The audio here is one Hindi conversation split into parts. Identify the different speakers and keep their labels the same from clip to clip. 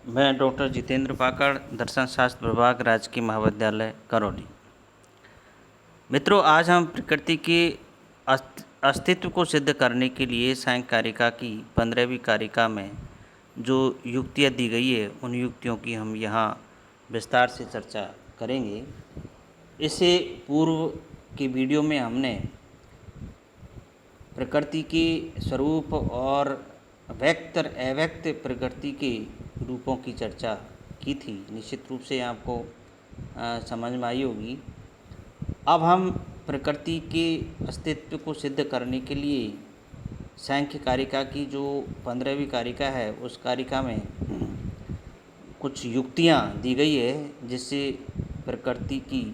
Speaker 1: मैं डॉक्टर जितेंद्र पाकड़, दर्शन शास्त्र विभाग, राजकीय महाविद्यालय करौली। मित्रों, आज हम प्रकृति के अस्तित्व को सिद्ध करने के लिए सांख्य कारिका की 15वीं कारिका में जो युक्तियाँ दी गई है, उन युक्तियों की हम यहाँ विस्तार से चर्चा करेंगे। इससे पूर्व की वीडियो में हमने प्रकृति के स्वरूप और व्यक्त और अव्यक्त प्रकृति के रूपों की चर्चा की थी। निश्चित रूप से आपको समझ में आई होगी। अब हम प्रकृति के अस्तित्व को सिद्ध करने के लिए सांख्य कारिका की जो 15वीं कारिका है, उस कारिका में कुछ युक्तियाँ दी गई है जिससे प्रकृति की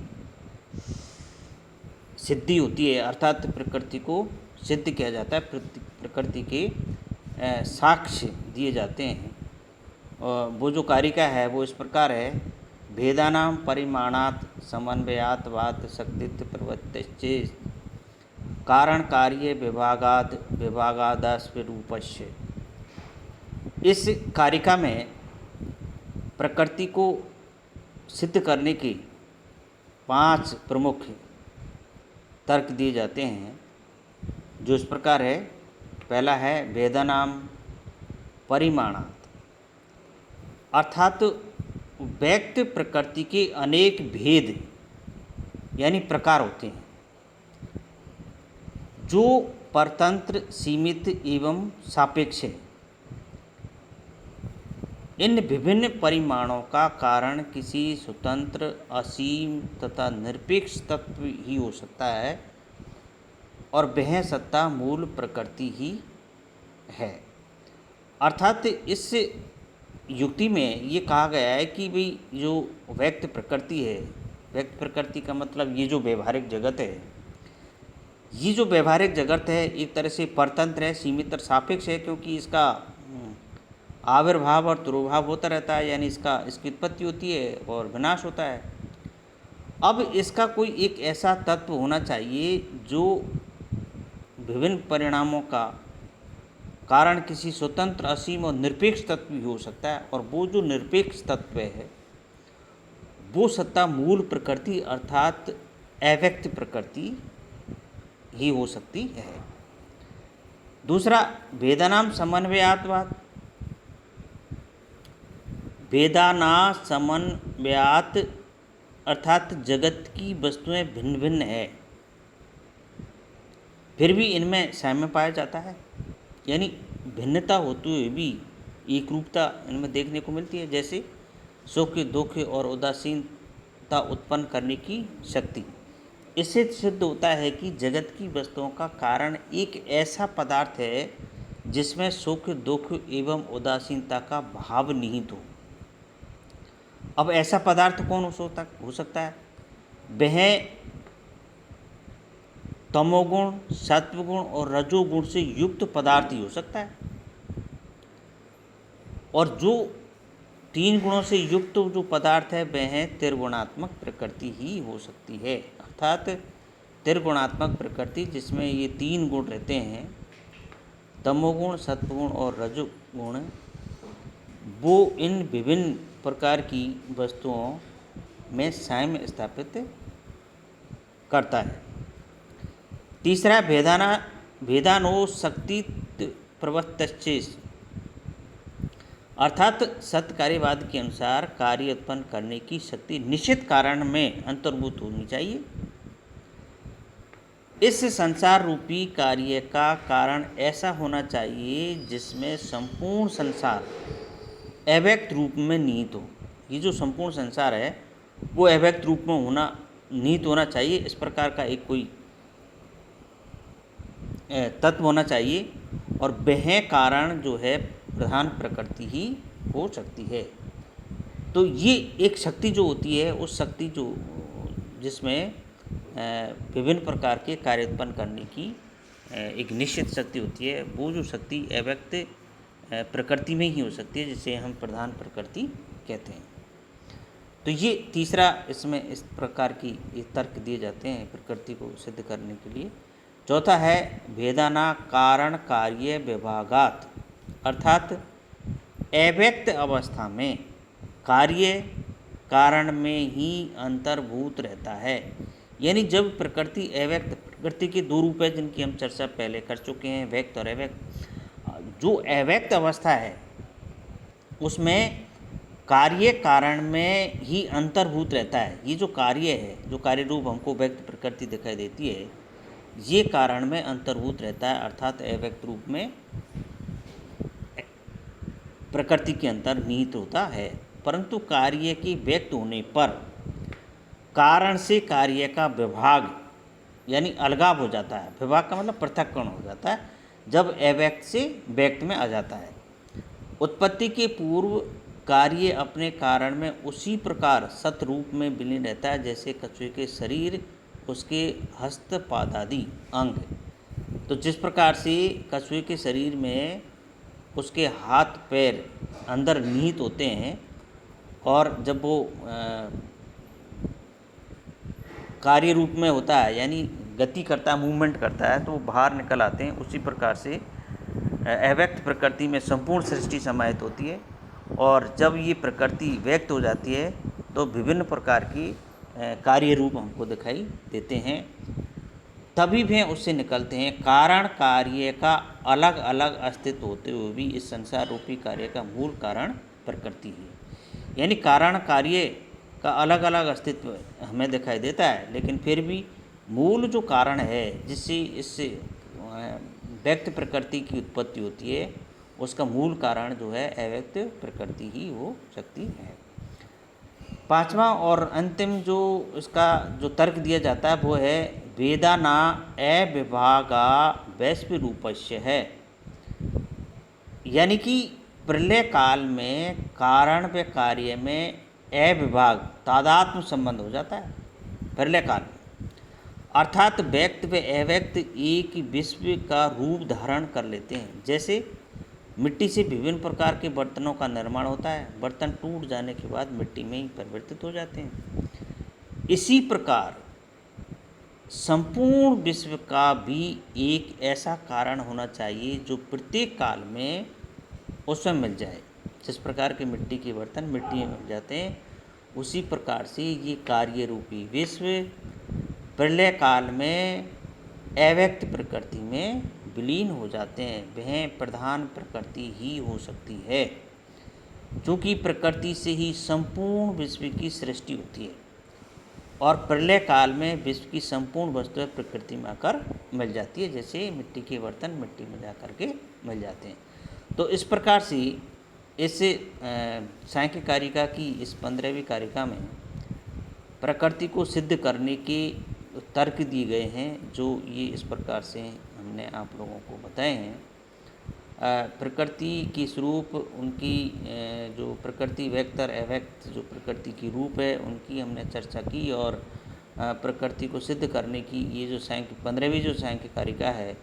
Speaker 1: सिद्धि होती है, अर्थात प्रकृति को सिद्ध किया जाता है, प्रकृति के साक्ष्य दिए जाते हैं। और वो जो कारिका है वो इस प्रकार है। भेदानां परिमाणात् समन्वयात् वात शक्तित्व प्रवृत्तिश्च कारण कार्य विभागाद विभागादास्वरूपस्य। इस कारिका में प्रकृति को सिद्ध करने के 5 प्रमुख तर्क दिए जाते हैं, जो इस प्रकार है। पहला है भेदानां परिमाणात्, अर्थात व्यक्त प्रकृति के अनेक भेद यानी प्रकार होते हैं, जो परतंत्र, सीमित एवं सापेक्ष है। इन विभिन्न परिमाणों का कारण किसी स्वतंत्र, असीम तथा निरपेक्ष तत्व ही हो सकता है, और वह सत्ता मूल प्रकृति ही है। अर्थात इस युक्ति में ये कहा गया है कि भाई जो व्यक्त प्रकृति है, व्यक्त प्रकृति का मतलब ये जो व्यवहारिक जगत है, ये जो व्यवहारिक जगत है एक तरह से परतंत्र है, सीमित और सापेक्ष है, क्योंकि इसका आविर्भाव और दुर्भाव होता रहता है, यानी इसकी उत्पत्ति होती है और विनाश होता है। अब इसका कोई एक ऐसा तत्व होना चाहिए जो विभिन्न परिणामों का कारण किसी स्वतंत्र, असीम और निरपेक्ष तत्व भी हो सकता है, और वो जो निरपेक्ष तत्व है वो सत्ता मूल प्रकृति अर्थात अव्यक्त प्रकृति ही हो सकती है। दूसरा, भेदानां समन्वयात्। भेदाना समन्वयात् अर्थात जगत की वस्तुएं भिन्न भिन्न है, फिर भी इनमें साम्य पाया जाता है, यानी भिन्नता होते हुए भी एक रूपता इनमें देखने को मिलती है। जैसे सुख, दुख और उदासीनता उत्पन्न करने की शक्ति। इससे सिद्ध होता है कि जगत की वस्तुओं का कारण एक ऐसा पदार्थ है जिसमें सुख, दुख एवं उदासीनता का भाव निहित हो। अब ऐसा पदार्थ कौन हो सकता है? वह तमोगुण, सत्वगुण और रजोगुण से युक्त पदार्थ ही हो सकता है, और जो 3 गुणों से युक्त जो पदार्थ है वह त्रिगुणात्मक प्रकृति ही हो सकती है। अर्थात त्रिगुणात्मक प्रकृति जिसमें ये 3 गुण रहते हैं, तमोगुण, सत्वगुण और रजोगुण, वो इन विभिन्न प्रकार की वस्तुओं में साम्य स्थापित करता है। तीसरा, भेदानो शक्ति प्रवृत्तिश्च, अर्थात सत्य कार्यवाद के अनुसार कार्य उत्पन्न करने की शक्ति निश्चित कारण में अंतर्भूत होनी चाहिए। इस संसार रूपी कार्य का कारण ऐसा होना चाहिए जिसमें संपूर्ण संसार अव्यक्त रूप में निहित हो। ये जो संपूर्ण संसार है वो अव्यक्त रूप में निहित होना चाहिए। इस प्रकार का एक कोई तत्व होना चाहिए, और वह कारण जो है प्रधान प्रकृति ही हो सकती है। तो ये एक शक्ति जो होती है, उस शक्ति जिसमें विभिन्न प्रकार के कार्य उत्पन्न करने की एक निश्चित शक्ति होती है, वो जो शक्ति अव्यक्त प्रकृति में ही हो सकती है, जिसे हम प्रधान प्रकृति कहते हैं। तो ये तीसरा, इसमें इस प्रकार की तर्क दिए जाते हैं प्रकृति को सिद्ध करने के लिए। चौथा है भेदाना कारण कार्य विभागात्, अर्थात अव्यक्त अवस्था में कार्य कारण में ही अंतर्भूत रहता है। यानी जब प्रकृति अव्यक्त, प्रकृति के दो रूप है जिनकी हम चर्चा पहले कर चुके हैं, व्यक्त और अव्यक्त। जो अव्यक्त अवस्था है उसमें कार्य कारण में ही अंतर्भूत रहता है। ये जो कार्य है, जो कार्य रूप हमको व्यक्त प्रकृति दिखाई देती है, ये कारण में अंतर्भूत रहता है, अर्थात अव्यक्त रूप में प्रकृति के अंतर निहित होता है। परंतु कार्य के व्यक्त होने पर कारण से कार्य का विभाग यानी अलगाव हो जाता है। विभाग का मतलब पृथक्करण हो जाता है जब अव्यक्त से व्यक्त में आ जाता है। उत्पत्ति के पूर्व कार्य अपने कारण में उसी प्रकार सतरूप में विलीन रहता है जैसे कछुए के शरीर, उसके हस्त पादादि अंग। तो जिस प्रकार से कछुए के शरीर में उसके हाथ पैर अंदर निहित होते हैं और जब वो कार्य रूप में होता है यानी गति करता है, मूवमेंट करता है, तो वो बाहर निकल आते हैं। उसी प्रकार से अव्यक्त प्रकृति में संपूर्ण सृष्टि समाहित होती है और जब ये प्रकृति व्यक्त हो जाती है तो विभिन्न प्रकार की कार्य रूप हमको दिखाई देते हैं। तभी वे उससे निकलते हैं। कारण कार्य का अलग अलग अस्तित्व होते हुए भी इस संसार रूपी कार्य का मूल कारण प्रकृति है। यानी कारण कार्य का अलग अलग अस्तित्व हमें दिखाई देता है, लेकिन फिर भी मूल जो कारण है जिससे इससे व्यक्त प्रकृति की उत्पत्ति होती है, उसका मूल कारण जो है अव्यक्त प्रकृति ही हो सकती है। पांचवा और अंतिम जो इसका जो तर्क दिया जाता है वो है वेदा न अविभागा वैश्व रूपस्य है। यानी कि प्रलय काल में कारण व कार्य में अविभाग तादात्म्य संबंध हो जाता है प्रलय काल में, अर्थात व्यक्त व अव्यक्त एक विश्व का रूप धारण कर लेते हैं। जैसे मिट्टी से विभिन्न प्रकार के बर्तनों का निर्माण होता है, बर्तन टूट जाने के बाद मिट्टी में ही परिवर्तित हो जाते हैं। इसी प्रकार संपूर्ण विश्व का भी एक ऐसा कारण होना चाहिए जो प्रत्येक काल में उसमें मिल जाए। जिस प्रकार के मिट्टी के बर्तन मिट्टी में मिल जाते हैं, उसी प्रकार से ये कार्य रूपी विश्व प्रलय काल में अव्यक्त प्रकृति में विलीन हो जाते हैं। वह प्रधान प्रकृति ही हो सकती है, क्योंकि प्रकृति से ही संपूर्ण विश्व की सृष्टि होती है और प्रलय काल में विश्व की संपूर्ण वस्तुएं प्रकृति में आकर मिल जाती है। जैसे मिट्टी के बर्तन मिट्टी में जा कर के मिल जाते हैं। तो इस प्रकार से इस सांख्य कारिका की इस 15वीं कारिका में प्रकृति को सिद्ध करने के तर्क दिए गए हैं, जो ये इस प्रकार से हमने आप लोगों को बताए हैं। प्रकृति की स्वरूप, उनकी जो प्रकृति व्यक्त और अव्यक्त जो प्रकृति की रूप है उनकी हमने चर्चा की और प्रकृति को सिद्ध करने की ये जो 15वीं जो सांख्य कारिका है,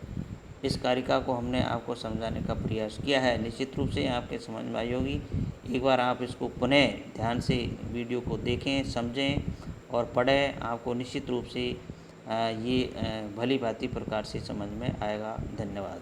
Speaker 1: इस कारिका को हमने आपको समझाने का प्रयास किया है। निश्चित रूप से आपके समझ में आई होगी। एक बार आप इसको पुनः ध्यान से वीडियो को देखें, समझें और पढ़ें। आपको निश्चित रूप से ये भली भांति प्रकार से समझ में आएगा। धन्यवाद।